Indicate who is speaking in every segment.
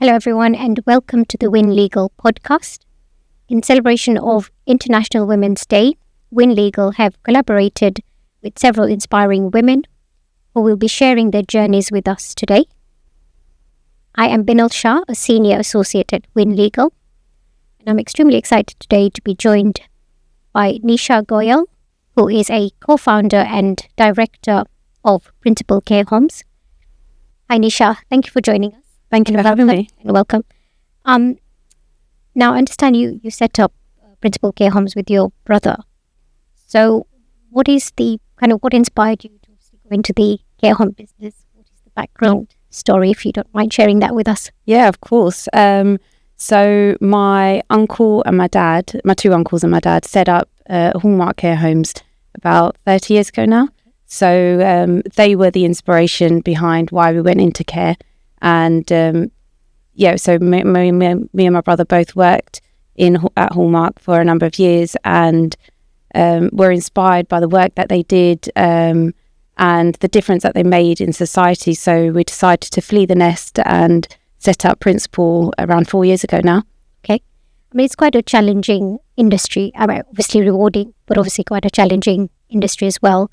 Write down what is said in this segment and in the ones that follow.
Speaker 1: Hello, everyone, and welcome to the Who WYN Legal podcast. In celebration of International Women's Day, Who WYN Legal have collaborated with several inspiring women who will be sharing their journeys with us today. I am Binal Shah, a Senior Associate at Who WYN Legal, and I'm extremely excited today to be joined by Nisha Goyal, who is a co-founder and director of Principal Care Homes. Hi, Nisha. Thank you for joining us.
Speaker 2: Thank you for having me.
Speaker 1: And welcome. Now, I understand you set up Principal Care Homes with your brother. So, what inspired you to go into the care home business? What is the background story, if you don't mind sharing that with us?
Speaker 2: Yeah, of course. So my uncle and my dad, my two uncles and my dad, set up Hallmark Care Homes about 30 years ago now. So they were the inspiration behind why we went into care. And so me and my brother both worked at Hallmark for a number of years, and were inspired by the work that they did and the difference that they made in society. So we decided to flee the nest and set up Principal around 4 years ago now.
Speaker 1: Okay. I mean, it's quite a challenging industry. I mean, obviously rewarding, but obviously quite a challenging industry as well.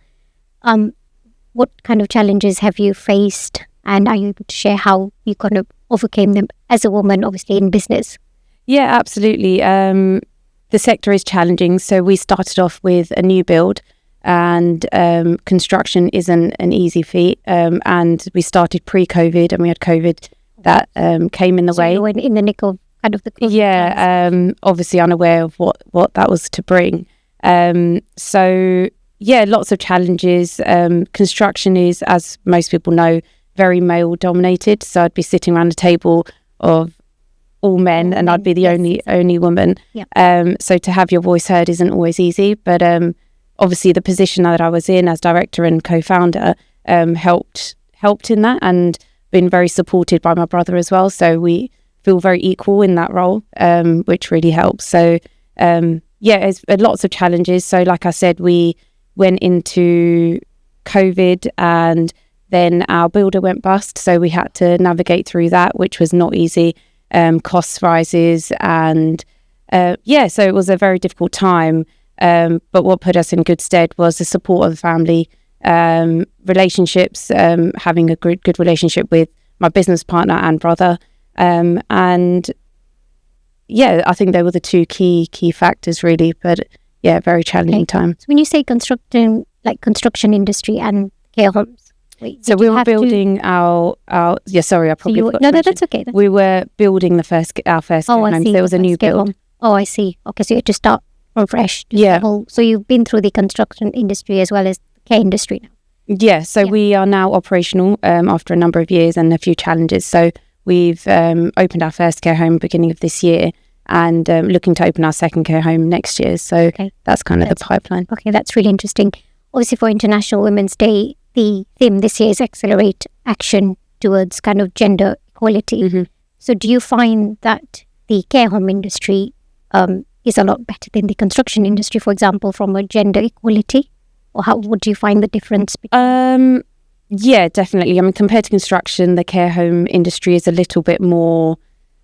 Speaker 1: What kind of challenges have you faced? And are you able to share how you kind of overcame them as a woman, obviously, in business?
Speaker 2: Yeah, absolutely. The sector is challenging. So we started off with a new build, and construction isn't an easy feat. And we started pre-COVID, and we had COVID that came in the way.
Speaker 1: You were in the nick of kind of the COVID.
Speaker 2: Yeah, obviously unaware of what that was to bring. So, yeah, lots of challenges. Construction is, as most people know, very male dominated, so I'd be sitting around a table of all men, and I'd be the only woman.
Speaker 1: Yeah.
Speaker 2: So to have your voice heard isn't always easy, but obviously the position that I was in as director and co-founder helped in that, and been very supported by my brother as well, so we feel very equal in that role, which really helps. So it's lots of challenges. So like I said, we went into COVID, and then our builder went bust, so we had to navigate through that, which was not easy. Cost rises, and so it was a very difficult time. But what put us in good stead was the support of the family, relationships, having a good relationship with my business partner and brother. I think they were the two key factors, really. But yeah, very challenging time.
Speaker 1: So when you say construction industry and care homes,
Speaker 2: so we were building our sorry, I probably forgot.
Speaker 1: No, that's okay.
Speaker 2: We were building our first care home. There was a new build.
Speaker 1: Oh, I see. Okay, so you had to start from fresh.
Speaker 2: Yeah.
Speaker 1: So you've been through the construction industry as well as the care industry now.
Speaker 2: Yeah. So we are now operational after a number of years and a few challenges. So we've opened our first care home beginning of this year, and looking to open our second care home next year. So that's kind of the pipeline.
Speaker 1: Okay, that's really interesting. Obviously, for International Women's Day, the theme this year is accelerate action towards kind of gender equality.
Speaker 2: Mm-hmm.
Speaker 1: So do you find that the care home industry is a lot better than the construction industry, for example, from a gender equality? Or what do you find the difference between?
Speaker 2: Yeah, definitely. I mean, compared to construction, the care home industry is a little bit more,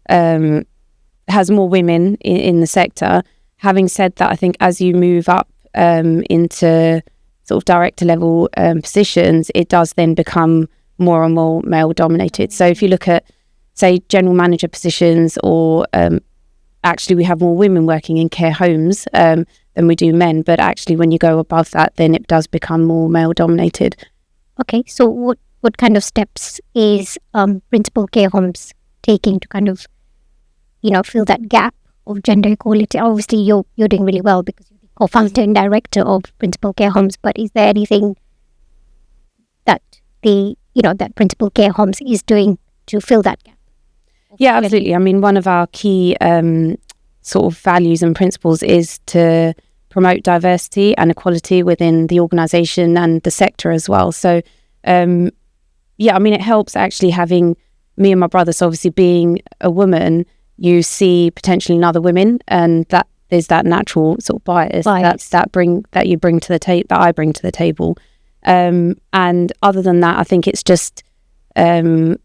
Speaker 2: has more women in the sector. Having said that, I think as you move up into sort of director level positions, it does then become more and more male dominated. So if you look at, say, general manager positions, or actually we have more women working in care homes than we do men, but actually when you go above that, then it does become more male dominated.
Speaker 1: Okay, so what kind of steps is Principal Care Homes taking to kind of, fill that gap of gender equality? Obviously you're doing really well because you're the co-founder and director of Principal Care Homes, but is there anything that that Principal Care Homes is doing to fill that gap?
Speaker 2: Yeah, absolutely. I mean, one of our key sort of values and principles is to promote diversity and equality within the organisation and the sector as well. So, I mean, it helps actually having me and my brother. So obviously being a woman, you see potentially in other women, and that there's that natural sort of bias that you bring to the table, that I bring to the table. And other than that, I think it's just sort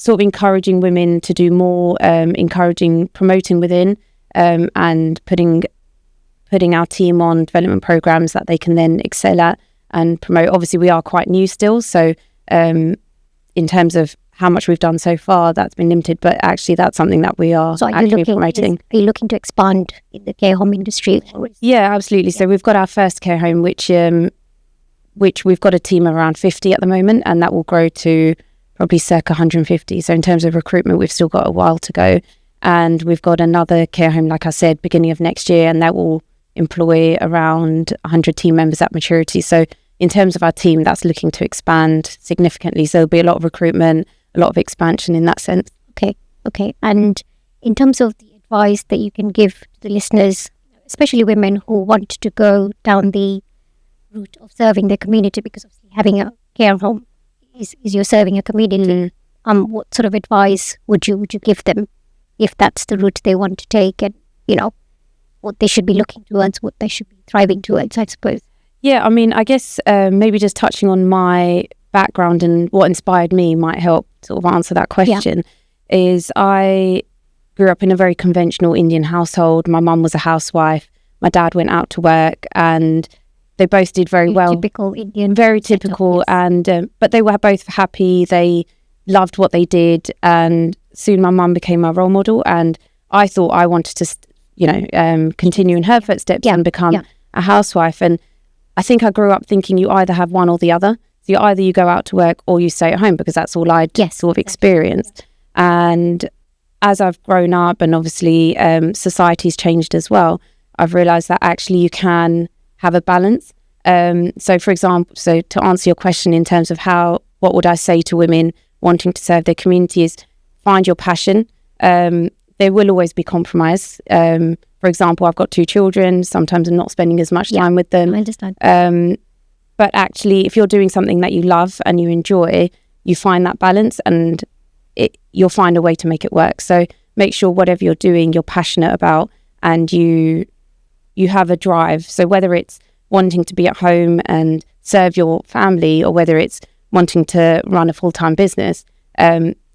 Speaker 2: sort of encouraging women to do more, promoting within, and putting our team on development programs that they can then excel at and promote. Obviously, we are quite new still, so in terms of how much we've done so far, that's been limited, but actually that's something that we are actually promoting.
Speaker 1: Are you looking to expand in the care home industry?
Speaker 2: Yeah, absolutely. So we've got our first care home, which we've got a team of around 50 at the moment, and that will grow to probably circa 150. So in terms of recruitment, we've still got a while to go. And we've got another care home, like I said, beginning of next year, and that will employ around 100 team members at maturity. So in terms of our team, that's looking to expand significantly. So there'll be a lot of recruitment, a lot of expansion in that sense.
Speaker 1: Okay. And in terms of the advice that you can give to the listeners, especially women who want to go down the route of serving their community, because obviously having a care home is you're serving a community. What sort of advice would you give them if that's the route they want to take, and what they should be looking towards, what they should be thriving towards, I suppose?
Speaker 2: Yeah, I mean, I guess maybe just touching on my background and what inspired me might help sort of answer that question. Is I grew up in a very conventional Indian household. My mum was a housewife. My dad went out to work, and they both did very well.
Speaker 1: Typical Indian.
Speaker 2: Very typical. Yes. And but they were both happy. They loved what they did, and soon my mum became my role model, and I thought I wanted to continue in her footsteps and become a housewife. And I think I grew up thinking you either have one or the other. So either you go out to work or you stay at home, because that's all I'd sort of experienced. And as I've grown up, and obviously society's changed as well, I've realised that actually you can have a balance. So for example, to answer your question in terms of what would I say to women wanting to serve their community is find your passion. There will always be compromise. For example, I've got 2 children. Sometimes I'm not spending as much time with them.
Speaker 1: I understand.
Speaker 2: But actually, if you're doing something that you love and you enjoy, you find that balance, and you'll find a way to make it work. So make sure whatever you're doing, you're passionate about, and you have a drive. So whether it's wanting to be at home and serve your family, or whether it's wanting to run a full-time business,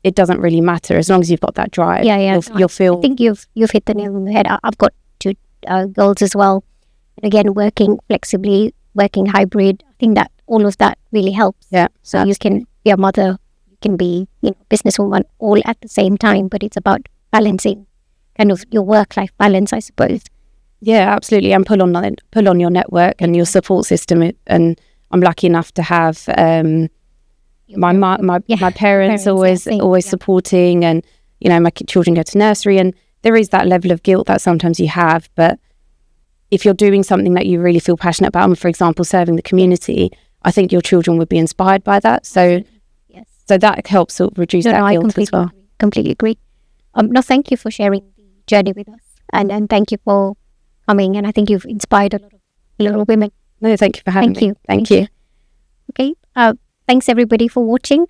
Speaker 2: it doesn't really matter as long as you've got that drive. You'll feel.
Speaker 1: I think you've hit the nail on the head. I've got 2 girls as well, and again, working flexibly, working hybrid. I think that all of that really helps. So you can be a mother, you can be businesswoman, all at the same time. But it's about balancing kind of your work-life balance, I suppose.
Speaker 2: Yeah, absolutely. And pull on your network and your support system. And I'm lucky enough to have my parents always supporting, and my children go to nursery, and there is that level of guilt that sometimes you have. But if you're doing something that you really feel passionate about, and for example serving the community, I think your children would be inspired by that. So that helps sort of reduce that guilt as well.
Speaker 1: Completely agree. No, thank you for sharing the journey with us, and thank you for coming, and I think you've inspired a lot of women.
Speaker 2: No, thank you for having me.
Speaker 1: Thank you. Okay. Thanks everybody for watching.